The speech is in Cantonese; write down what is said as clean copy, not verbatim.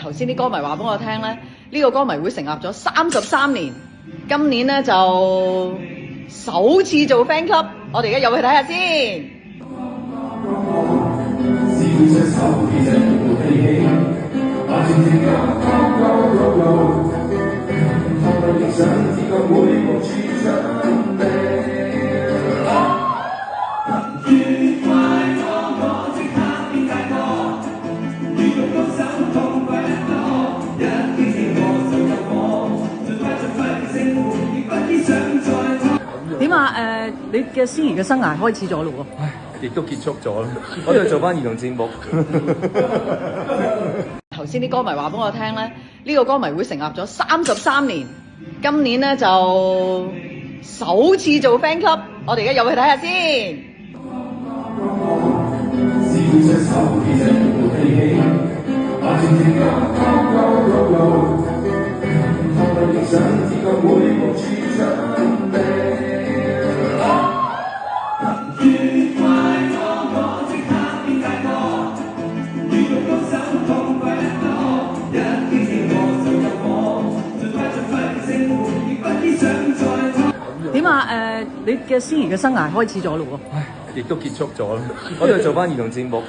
頭先啲歌迷話俾我聽咧，呢個歌迷會成立咗33年，今年咧就首次做 fan club， 我哋而家入去睇下先。點啊？你嘅司儀嘅生涯開始咗咯喎，唉，亦都結束咗啦。我都係做翻兒童節目。頭先啲歌迷話俾我聽咧，呢個歌迷會成立咗33年，今年咧就首次做 fan club， 我哋而家入去睇下先。點啊？你嘅司儀嘅生涯開始咗咯喎，唉，亦都結束咗啦。我都係做翻兒童節目。